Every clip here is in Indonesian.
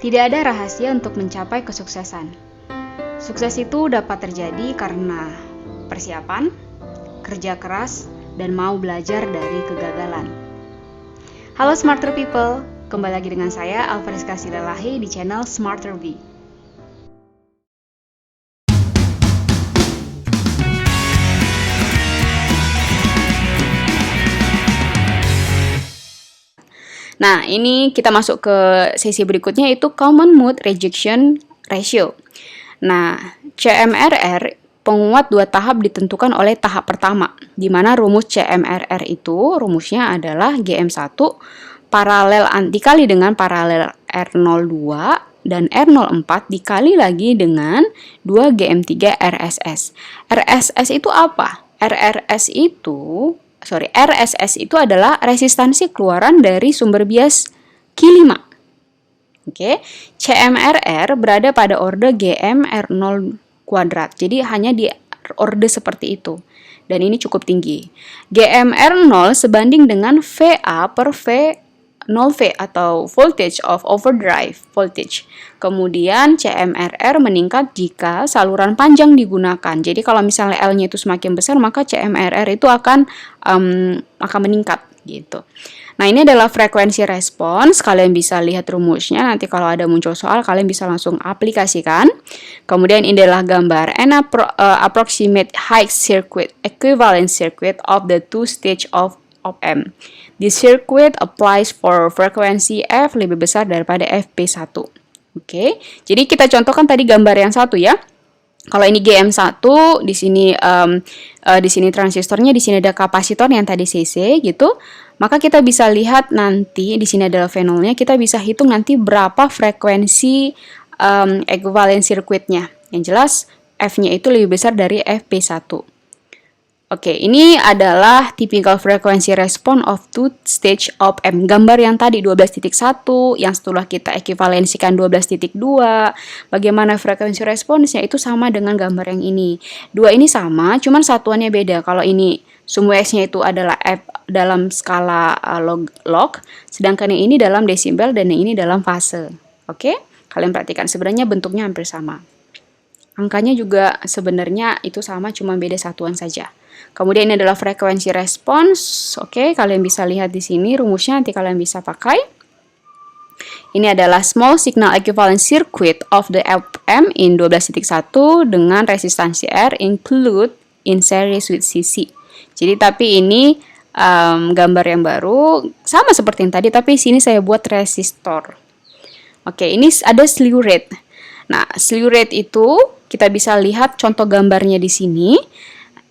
Tidak ada rahasia untuk mencapai kesuksesan. Sukses itu dapat terjadi karena persiapan, kerja keras, dan mau belajar dari kegagalan. Halo Smarter People, kembali lagi dengan saya Alvariska Silalahi di channel Smarter V. Nah, ini kita masuk ke sesi berikutnya, itu Common Mood Rejection Ratio. Nah, CMRR penguat 2 tahap ditentukan oleh tahap pertama, di mana rumus CMRR itu rumusnya adalah GM1 paralel dikali dengan paralel R02 dan R04 dikali lagi dengan 2 GM3 RSS. RSS itu apa? RSS itu adalah resistansi keluaran dari sumber bias Q5. Oke, CMRR berada pada orde GMR0 kuadrat. Jadi hanya di orde seperti itu. Dan ini cukup tinggi. GMR0 sebanding dengan VA per V0V atau voltage of overdrive voltage. Kemudian CMRR meningkat jika saluran panjang digunakan. Jadi kalau misalnya L-nya itu semakin besar, maka CMRR itu akan meningkat gitu. Nah, ini adalah frekuensi respons. Kalian bisa lihat rumusnya. Nanti kalau ada muncul soal, kalian bisa langsung aplikasikan. Kemudian ini adalah gambar approximate high circuit equivalent circuit of the two stage of op-amp. This circuit applies for frekuensi F lebih besar daripada FP1. Oke, jadi kita contohkan tadi gambar yang satu ya. Kalau ini GM1, di sini transistornya, di sini ada kapasitor yang tadi CC gitu. Maka kita bisa lihat nanti di sini adalah V0-nya, kita bisa hitung nanti berapa frekuensi equivalent circuitnya. Yang jelas F-nya itu lebih besar dari FP1. Oke, ini adalah typical frequency response of two stage op-amp. Gambar yang tadi 12.1, yang setelah kita ekivalensikan 12.2. Bagaimana frekuensi responsnya itu sama dengan gambar yang ini. Dua ini sama, cuman satuannya beda. Kalau ini sum X-nya itu adalah F dalam skala log, sedangkan yang ini dalam desibel dan yang ini dalam fase. Oke, kalian perhatikan sebenarnya bentuknya hampir sama. Angkanya juga sebenarnya itu sama, cuma beda satuan saja. Kemudian ini adalah frekuensi respons. Oke, kalian bisa lihat di sini rumusnya, nanti kalian bisa pakai. Ini adalah small signal equivalent circuit of the op-amp in 12.1 dengan resistansi R include in series with CC. Jadi tapi ini gambar yang baru sama seperti yang tadi, tapi sini saya buat resistor. Oke, ini ada slew rate. Nah, slew rate itu kita bisa lihat contoh gambarnya di sini.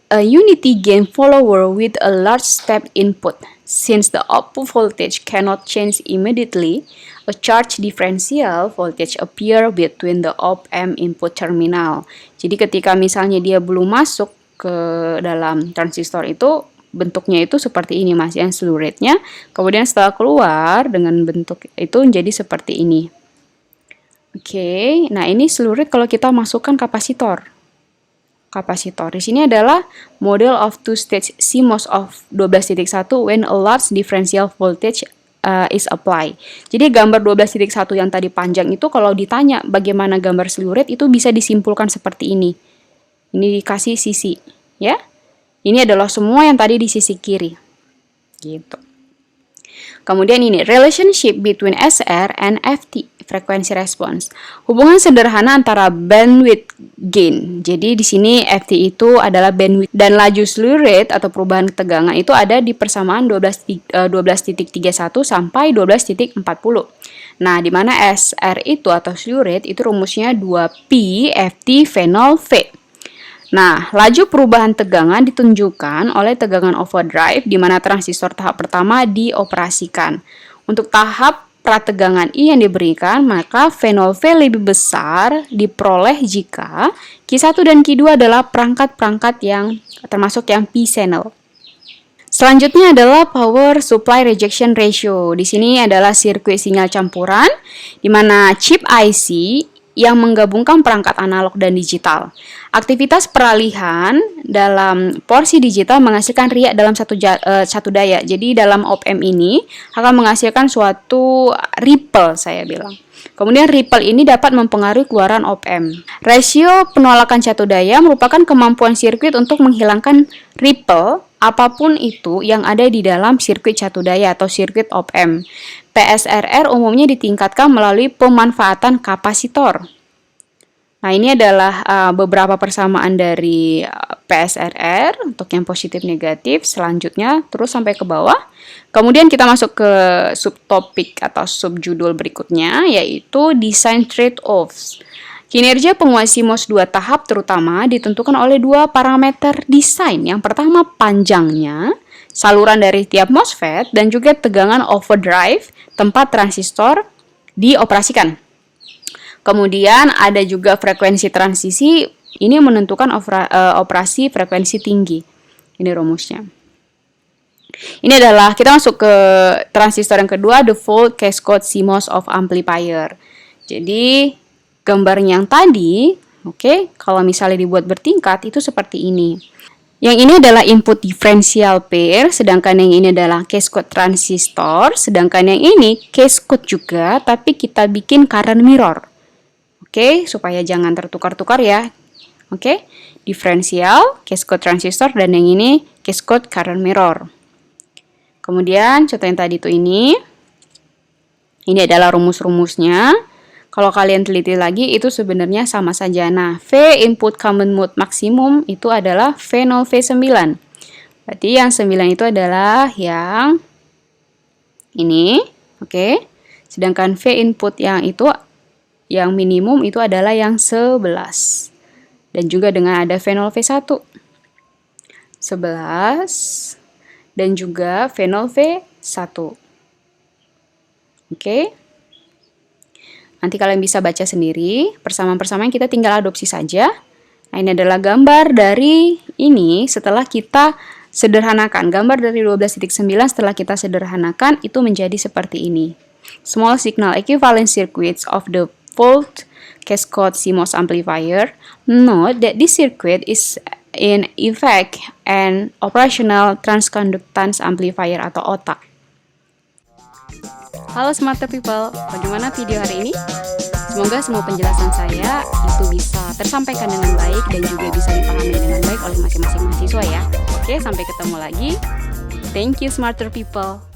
A unity gain follower with a large step input. Since the output voltage cannot change immediately, a charge differential voltage appear between the op-amp input terminal. Jadi ketika misalnya dia belum masuk ke dalam transistor itu, bentuknya itu seperti ini mas, yang slew rate-nya. Kemudian setelah keluar dengan bentuk itu menjadi seperti ini. Oke, nah ini slew rate kalau kita masukkan kapasitor. Di sini adalah model of two-stage CMOS of 12.1 when a large differential voltage is applied. Jadi gambar 12.1 yang tadi panjang itu kalau ditanya bagaimana gambar slew rate itu bisa disimpulkan seperti ini. Ini dikasih sisi, ya. Ini adalah semua yang tadi di sisi kiri. Gitu. Kemudian ini relationship between SR and FT, frekuensi response. Hubungan sederhana antara bandwidth gain. Jadi di sini FT itu adalah bandwidth dan laju slew rate atau perubahan ketegangan itu ada di persamaan 12.31 sampai 12.40. Nah, di mana SR itu atau slew rate itu rumusnya 2P FT V0V. Nah, laju perubahan tegangan ditunjukkan oleh tegangan overdrive di mana transistor tahap pertama dioperasikan. Untuk tahap prategangan I yang diberikan, maka V0V lebih besar diperoleh jika Q1 dan Q2 adalah perangkat-perangkat yang termasuk yang P-channel. Selanjutnya adalah power supply rejection ratio. Di sini adalah sirkuit sinyal campuran di mana chip IC yang menggabungkan perangkat analog dan digital. Aktivitas peralihan dalam porsi digital menghasilkan riak dalam satu daya. Jadi dalam op-amp ini akan menghasilkan suatu ripple, saya bilang. Kemudian ripple ini dapat mempengaruhi keluaran op-amp. Rasio penolakan satu daya merupakan kemampuan sirkuit untuk menghilangkan ripple apapun itu yang ada di dalam sirkuit satu daya atau sirkuit op-amp. PSRR umumnya ditingkatkan melalui pemanfaatan kapasitor. Nah, ini adalah beberapa persamaan dari PSRR untuk yang positif negatif. Selanjutnya terus sampai ke bawah. Kemudian kita masuk ke subtopik atau subjudul berikutnya, yaitu design trade-offs. Kinerja penguat CMOS 2 tahap terutama ditentukan oleh dua parameter desain. Yang pertama panjangnya, saluran dari tiap MOSFET, dan juga tegangan overdrive tempat transistor dioperasikan. Kemudian ada juga frekuensi transisi, ini menentukan operasi frekuensi tinggi. Ini rumusnya. Ini adalah, kita masuk ke transistor yang kedua, the full cascade CMOS of amplifier. Jadi gambar yang tadi, kalau misalnya dibuat bertingkat itu seperti ini. Yang ini adalah input differential pair, sedangkan yang ini adalah cascade transistor, sedangkan yang ini cascade juga, tapi kita bikin current mirror. Supaya jangan tertukar-tukar ya. Differential, cascade transistor, dan yang ini cascade current mirror. Kemudian contoh yang tadi itu ini adalah rumus-rumusnya. Kalau kalian teliti lagi, itu sebenarnya sama saja. Nah, V input common mode maksimum itu adalah V0, V9. Berarti yang 9 itu adalah yang ini, Sedangkan V input yang minimum itu adalah yang 11. Dan juga dengan ada V0, V1. 11 dan juga V0, V1. Nanti kalian bisa baca sendiri, persamaan-persamaan kita tinggal adopsi saja. Nah, ini adalah gambar dari ini setelah kita sederhanakan. Gambar dari 12.9 setelah kita sederhanakan itu menjadi seperti ini. Small signal equivalent circuits of the full cascade CMOS amplifier. Note that this circuit is in effect an operational transconductance amplifier atau OTA. Halo smarter people, bagaimana video hari ini? Semoga semua penjelasan saya itu bisa tersampaikan dengan baik dan juga bisa dipahami dengan baik oleh masing-masing mahasiswa ya. Sampai ketemu lagi. Thank you smarter people.